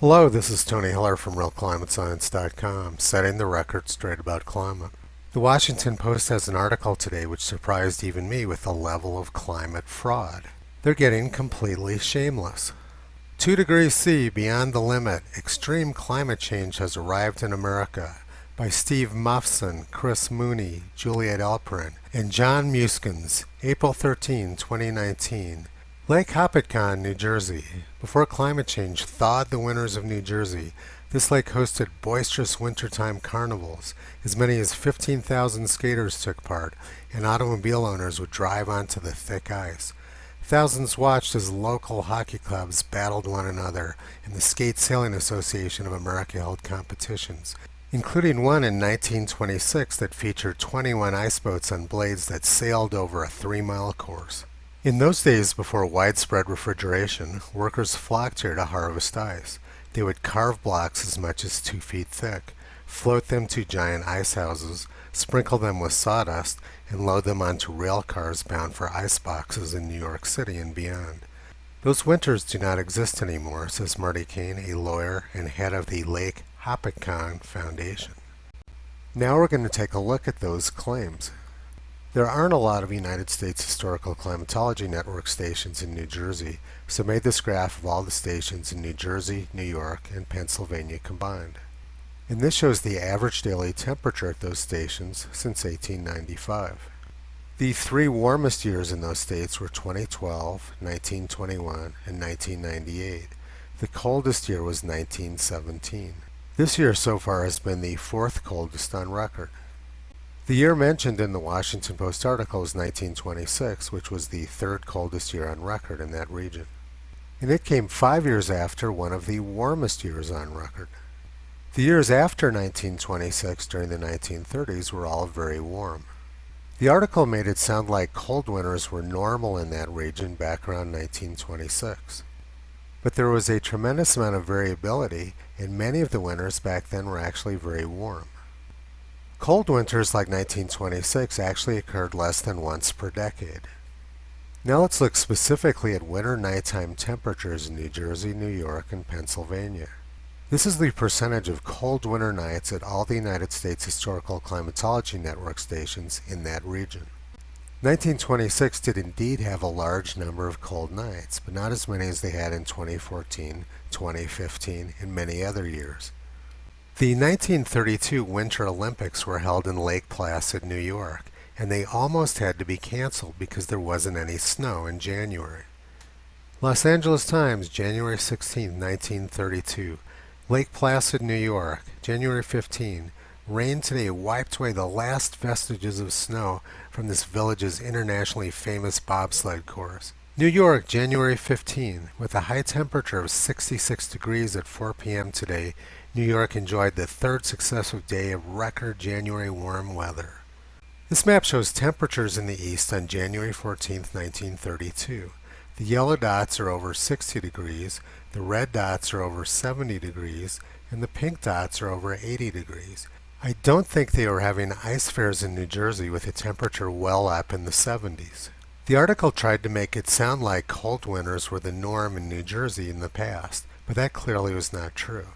Hello, this is Tony Hiller from RealClimateScience.com, setting the record straight about climate. The Washington Post has an article today which surprised even me with the level of climate fraud. They're getting completely shameless. 2 degrees C beyond the limit, extreme climate change has arrived in America by Steve Mufson, Chris Mooney, Juliet Alperin, and John Muskins, April 13, 2019. Lake Hopatcong, New Jersey. Before climate change thawed the winters of New Jersey, this lake hosted boisterous wintertime carnivals. As many as 15,000 skaters took part, and automobile owners would drive onto the thick ice. Thousands watched as local hockey clubs battled one another, and the Skate Sailing Association of America held competitions, including one in 1926 that featured 21 ice boats on blades that sailed over a 3-mile course. In those days, before widespread refrigeration, workers flocked here to harvest ice. They would carve blocks as much as 2 feet thick, float them to giant ice houses, sprinkle them with sawdust, and load them onto rail cars bound for ice boxes in New York City and beyond. Those winters do not exist anymore, says Marty Kane, a lawyer and head of the Lake Hopatcong Foundation. Now we're going to take a look at those claims. There aren't a lot of United States Historical Climatology Network stations in New Jersey, so I made this graph of all the stations in New Jersey, New York, and Pennsylvania combined. And this shows the average daily temperature at those stations since 1895. The 3 warmest years in those states were 2012, 1921, and 1998. The coldest year was 1917. This year so far has been the 4th coldest on record. The year mentioned in the Washington Post article is 1926, which was the 3rd coldest year on record in that region. And it came 5 years after one of the warmest years on record. The years after 1926 during the 1930s were all very warm. The article made it sound like cold winters were normal in that region back around 1926. But there was a tremendous amount of variability, and many of the winters back then were actually very warm. Cold winters like 1926 actually occurred less than once per decade. Now let's look specifically at winter nighttime temperatures in New Jersey, New York, and Pennsylvania. This is the percentage of cold winter nights at all the United States Historical Climatology Network stations in that region. 1926 did indeed have a large number of cold nights, but not as many as they had in 2014, 2015, and many other years. The 1932 Winter Olympics were held in Lake Placid, New York, and they almost had to be canceled because there wasn't any snow in January. Los Angeles Times, January 16, 1932. Lake Placid, New York, January 15. Rain today wiped away the last vestiges of snow from this village's internationally famous bobsled course. New York, January 15. With a high temperature of 66 degrees at 4 p.m. today, New York enjoyed the 3rd successive day of record January warm weather. This map shows temperatures in the east on January 14, 1932. The yellow dots are over 60 degrees, the red dots are over 70 degrees, and the pink dots are over 80 degrees. I don't think they were having ice fairs in New Jersey with a temperature well up in the 70s. The article tried to make it sound like cold winters were the norm in New Jersey in the past, but that clearly was not true.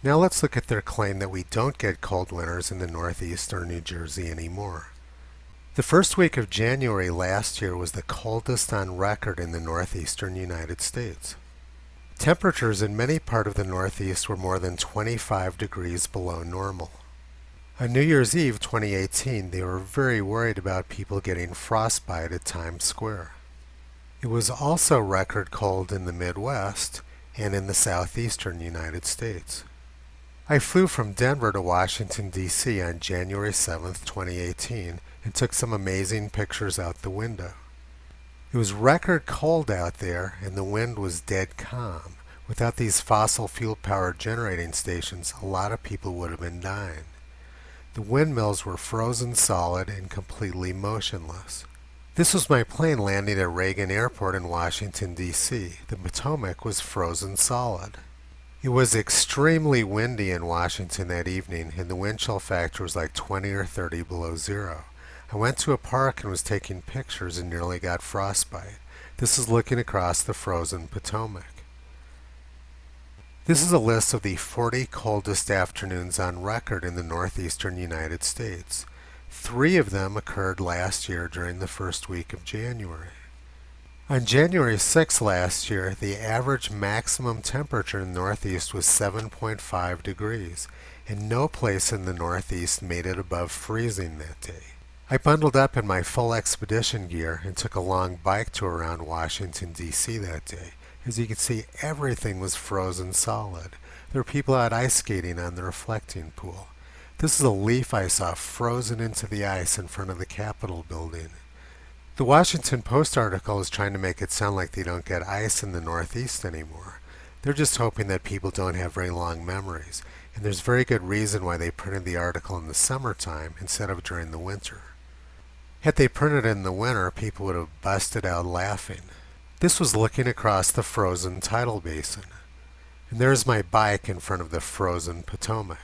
Now let's look at their claim that we don't get cold winters in the Northeast or New Jersey anymore. The first week of January last year was the coldest on record in the northeastern United States. Temperatures in many parts of the Northeast were more than 25 degrees below normal. On New Year's Eve 2018, they were very worried about people getting frostbite at Times Square. It was also record cold in the Midwest and in the southeastern United States. I flew from Denver to Washington, D.C. on January 7, 2018, and took some amazing pictures out the window. It was record cold out there, and the wind was dead calm. Without these fossil fuel-powered generating stations, a lot of people would have been dying. The windmills were frozen solid and completely motionless. This was my plane landing at Reagan Airport in Washington, D.C. The Potomac was frozen solid. It was extremely windy in Washington that evening, and the wind chill factor was like 20 or 30 below zero. I went to a park and was taking pictures and nearly got frostbite. This is looking across the frozen Potomac. This is a list of the 40 coldest afternoons on record in the northeastern United States. 3 of them occurred last year during the first week of January. On January 6 last year, the average maximum temperature in the Northeast was 7.5 degrees, and no place in the Northeast made it above freezing that day. I bundled up in my full expedition gear and took a long bike tour around Washington, D.C. that day. As you can see, everything was frozen solid. There were people out ice skating on the reflecting pool. This is a leaf I saw frozen into the ice in front of the Capitol building. The Washington Post article is trying to make it sound like they don't get ice in the Northeast anymore. They're just hoping that people don't have very long memories, and there's very good reason why they printed the article in the summertime instead of during the winter. Had they printed it in the winter, people would have busted out laughing. This was looking across the frozen tidal basin. And there's my bike in front of the frozen Potomac.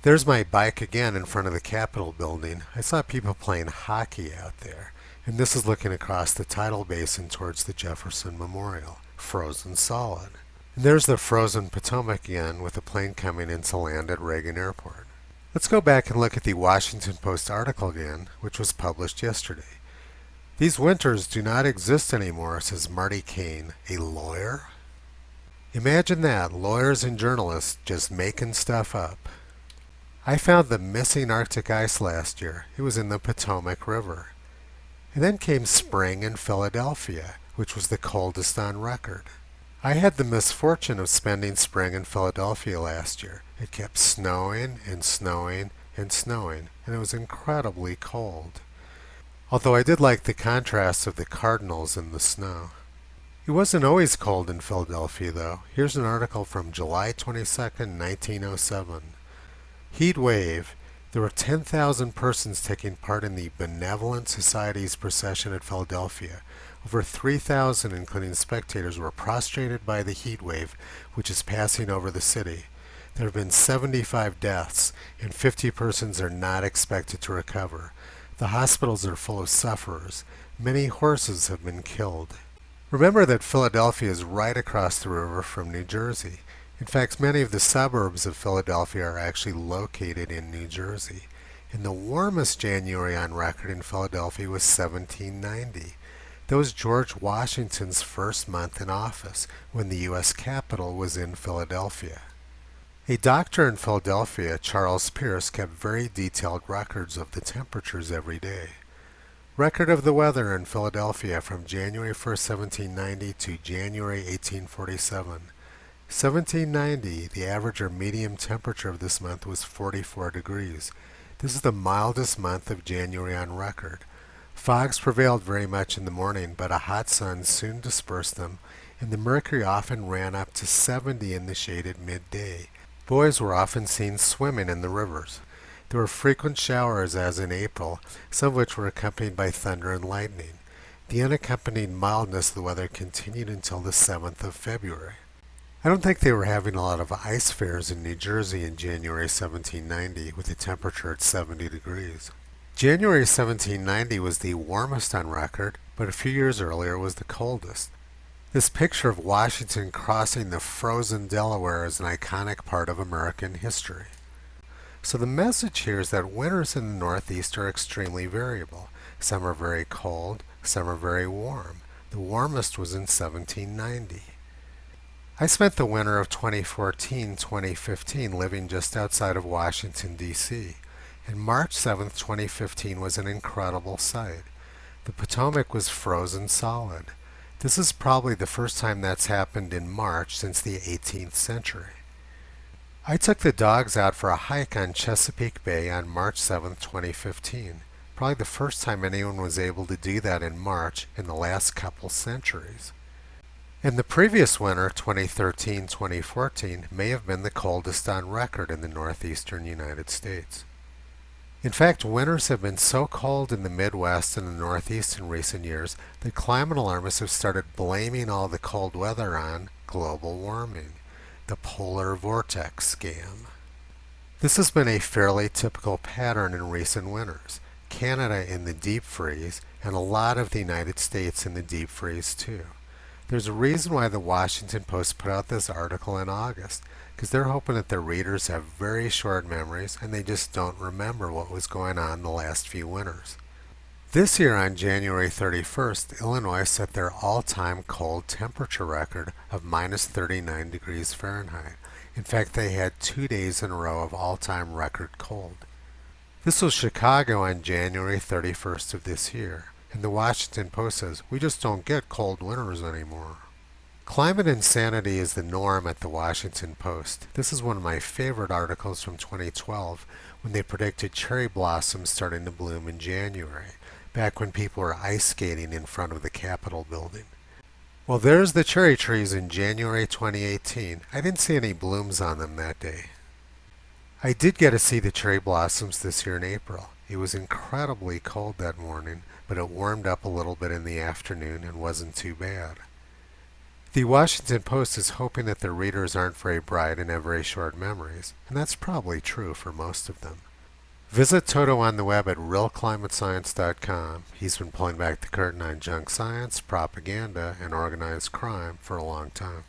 There's my bike again in front of the Capitol building. I saw people playing hockey out there. And this is looking across the tidal basin towards the Jefferson Memorial, frozen solid. And there's the frozen Potomac again with a plane coming in to land at Reagan Airport. Let's go back and look at the Washington Post article again, which was published yesterday. These winters do not exist anymore, says Marty Kane, a lawyer. Imagine that, lawyers and journalists just making stuff up. I found the missing Arctic ice last year. It was in the Potomac River. And then came spring in Philadelphia, which was the coldest on record. I had the misfortune of spending spring in Philadelphia last year. It kept snowing and snowing and snowing, and it was incredibly cold. Although I did like the contrast of the cardinals in the snow. It wasn't always cold in Philadelphia, though. Here's an article from July 22nd, 1907. Heat wave. There were 10,000 persons taking part in the Benevolent Society's procession at Philadelphia. Over 3,000, including spectators, were prostrated by the heat wave which is passing over the city. There have been 75 deaths, and 50 persons are not expected to recover. The hospitals are full of sufferers. Many horses have been killed. Remember that Philadelphia is right across the river from New Jersey. In fact, many of the suburbs of Philadelphia are actually located in New Jersey. And the warmest January on record in Philadelphia was 1790. That was George Washington's first month in office, when the U.S. Capitol was in Philadelphia. A doctor in Philadelphia, Charles Pierce, kept very detailed records of the temperatures every day. Record of the weather in Philadelphia from January 1st, 1790 to January 1847. 1790, the average or medium temperature of this month was 44 degrees. This is the mildest month of January on record. Fogs prevailed very much in the morning, but a hot sun soon dispersed them, and the mercury often ran up to 70 in the shade at midday. Boys were often seen swimming in the rivers. There were frequent showers, as in April, some of which were accompanied by thunder and lightning. The unaccompanied mildness of the weather continued until the 7th of February. I don't think they were having a lot of ice fairs in New Jersey in January 1790 with the temperature at 70 degrees. January 1790 was the warmest on record, but a few years earlier was the coldest. This picture of Washington crossing the frozen Delaware is an iconic part of American history. So the message here is that winters in the Northeast are extremely variable. Some are very cold, some are very warm. The warmest was in 1790. I spent the winter of 2014-2015 living just outside of Washington, D.C., and March 7, 2015 was an incredible sight. The Potomac was frozen solid. This is probably the first time that's happened in March since the 18th century. I took the dogs out for a hike on Chesapeake Bay on March 7, 2015. Probably the first time anyone was able to do that in March in the last couple centuries. And the previous winter, 2013-2014, may have been the coldest on record in the northeastern United States. In fact, winters have been so cold in the Midwest and the Northeast in recent years that climate alarmists have started blaming all the cold weather on global warming, the polar vortex scam. This has been a fairly typical pattern in recent winters. Canada in the deep freeze, and a lot of the United States in the deep freeze too. There's a reason why the Washington Post put out this article in August, because they're hoping that their readers have very short memories and they just don't remember what was going on the last few winters. This year on January 31st, Illinois set their all-time cold temperature record of minus 39 degrees Fahrenheit. In fact, they had 2 days in a row of all-time record cold. This was Chicago on January 31st of this year, and the Washington Post says, we just don't get cold winters anymore. Climate insanity is the norm at the Washington Post. This is one of my favorite articles from 2012 when they predicted cherry blossoms starting to bloom in January, back when people were ice skating in front of the Capitol building. Well, there's the cherry trees in January 2018. I didn't see any blooms on them that day. I did get to see the cherry blossoms this year in April. It was incredibly cold that morning, but it warmed up a little bit in the afternoon and wasn't too bad. The Washington Post is hoping that their readers aren't very bright and have very short memories, and that's probably true for most of them. Visit Toto on the web at realclimatescience.com. He's been pulling back the curtain on junk science, propaganda, and organized crime for a long time.